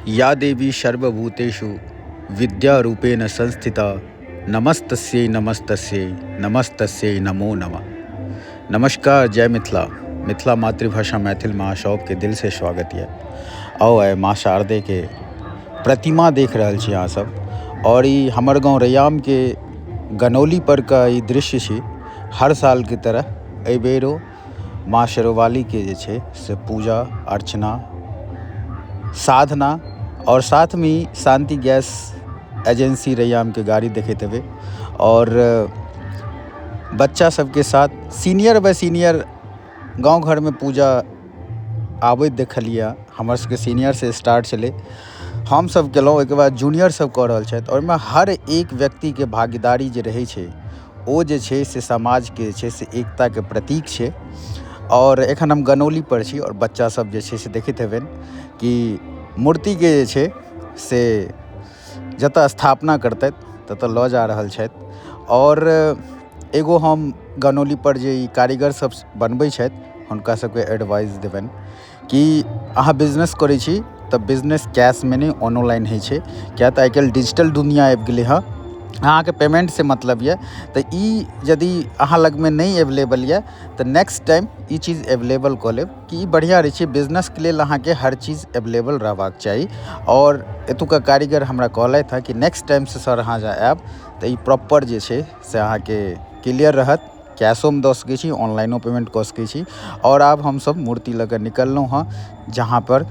या देवी सर्वभूतेषु विद्यारूपेण संस्थिता नमस्तस्यै नमस्तस्यै नमस्तस्यै नमो नमः। नमस्कार, जय मिथिला। मिथिला मातृभाषा मैथिल में सबके दिल से स्वागत है। आओ आए माँ शारदे के प्रतिमा देख रहल छी अहाँ सब, और ई हमर गाँव रैयाम के गनौली पर का ई दृश्य छी। हर साल की तरह एहि बेरो माँ शेरोवाली के जे छै से पूजा अर्चना साधना और साथ में ही शांति गैस एजेंसी रैयाम के गाड़ी देखते हुए और बच्चा सबके साथ सीनियर बाय सीनियर गांव घर में पूजा आबैत देखलिए। हमर सबके सीनियर से स्टार्ट चले, हम सब केलहुँ, एक बाद जूनियर सब कऽ रहल छथि। और में हर एक व्यक्ति के भागीदारी जे रहै छै ओ जे छै से समाज के जे छै से एकता के प्रतीक छै। और एखन हम गनौली पर छी और बच्चा सब जे छै से देखैत हेबनि कि मूर्ति के जे छै से जतऽ स्थापना करतथि ततऽ लऽ जा रहल छथि। और एगो हम गनौली पर जे ई कारीगर सब बनबै छथि हुनका सबके एडवाइस देबनि कि अहाँ बिजनेस करै छी तऽ बिजनेस कैश में नहीं ऑनलाइन होइ छै, किया तऽ आइ काल्हि डिजिटल दुनिया आबि गेलै हँ। अहाँके पेमेंट से मतलब ये तऽ ई यदि अहाँ लग में नहीं अवेलेबल ये तऽ नेक्स्ट टाइम ई चीज अवेलेबल कऽ लेब कि ई बढ़िया रहै छै। बिजनेस के लेल अहाँके हर चीज अवेलेबल रहबाक चाही। और एतुका कारीगर हमरा कहलथि हँ कि नेक्स्ट टाइम से सर अहाँ जँ आएब तऽ ई प्रॉपर जे छै से अहाँके क्लियर रहत। कैशो में दऽ सकै छी, ऑनलाइनो पेमेंट कऽ सकै छी। और आब हमसब मूर्ति लऽ कऽ निकललहुँ हँ जहाँ पर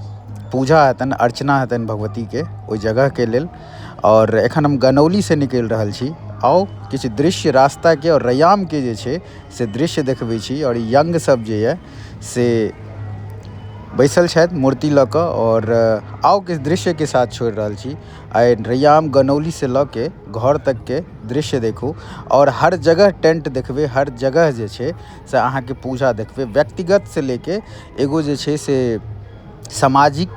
पूजा हेतनि अर्चना हेतनि भगवती के ओहि जगह के लेल। और एखन हम गनौली से निकलि रहल छी। आओ किछु दृश्य रास्ता के और रैयाम के जे छै से दृश्य देखबै छी। और यंग सब जे ये से बैसल छथि मूर्ति लऽ कऽ। और आओ किछु दृश्य के साथ छोड़ि रहल छी। आइ रैयाम गनौली से लऽ के घर तक के दृश्य देखू और हर जगह टेंट देखबै, हर जगह जे छै से अहाँके पूजा देखबै। व्यक्तिगत से लेके एगो जे छै से सामाजिक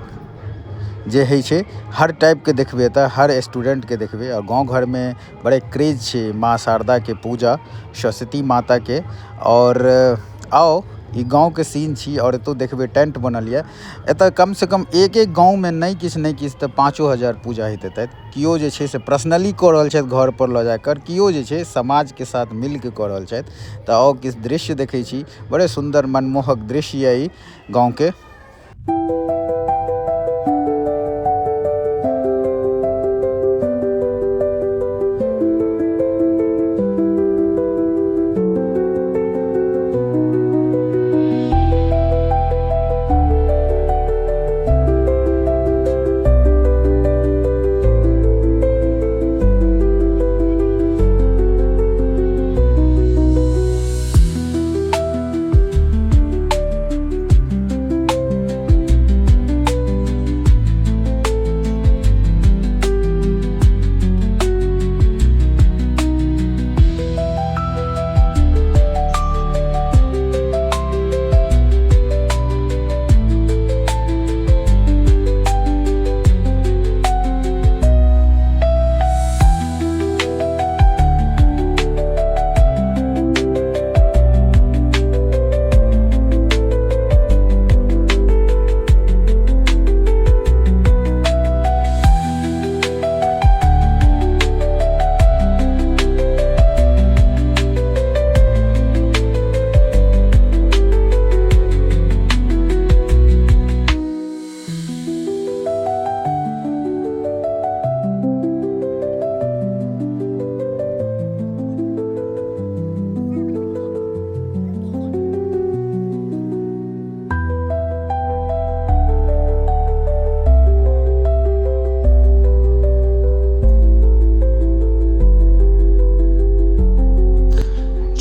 जे है छै हर टाइप के देखबै, तऽ हर स्टूडेंट के देखबै। और गांव घर में बड़े क्रेज छै माँ शारदा के पूजा, सरस्वती माता के। और आओ ई गाँव के सीन छी और एतौ देखबै टेंट बनल ये। एतऽ कम से कम एक एक गाँव में नहीं किछु तऽ 5,000 पूजा होइत हेतै। कियो जे छै से पर्सनली कऽ रहल छथि घर पर लऽ जाकर, कियो जे छै समाज के साथ मिल के कऽ रहल छथि। तऽ आओ किछु दृश्य देखै छी, बड़े सुंदर मनमोहक दृश्य ये ई गाँव के।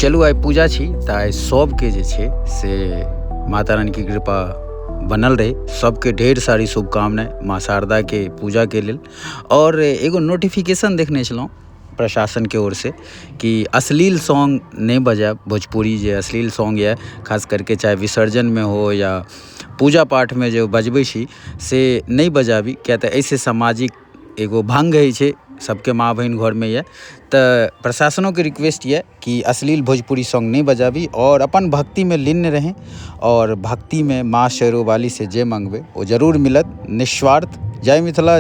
चलू आइ पूजा छी तऽ आइ सबके जे छै से माता रानी की कृपा बनल रहे। सबके ढेर सारी शुभकामनाएं माँ शारदा के पूजा के लेल। और एगो नोटिफिकेशन देखने छलहुँ प्रशासन के ओर से कि अश्लील सॉन्ग नहीं बजाएब। भोजपुरी जे अश्लील सॉन्ग ये खास करके चाहे विसर्जन में हो या पूजा पाठ में जो बजबै छी से नहीं बजाबी, किया तऽ ऐसे सामाजिक एगो भंग है छै सबके माँ बहन घर में ये तो प्रशासनों के रिक्वेस्ट ये कि अश्लील भोजपुरी सॉन्ग नहीं बजाबी और अपन भक्ति में लीन रहें और भक्ति में माँ शेरोवाली से जे मंगवे वो जरूर मिलत। निस्वार्थ। जय मिथिला।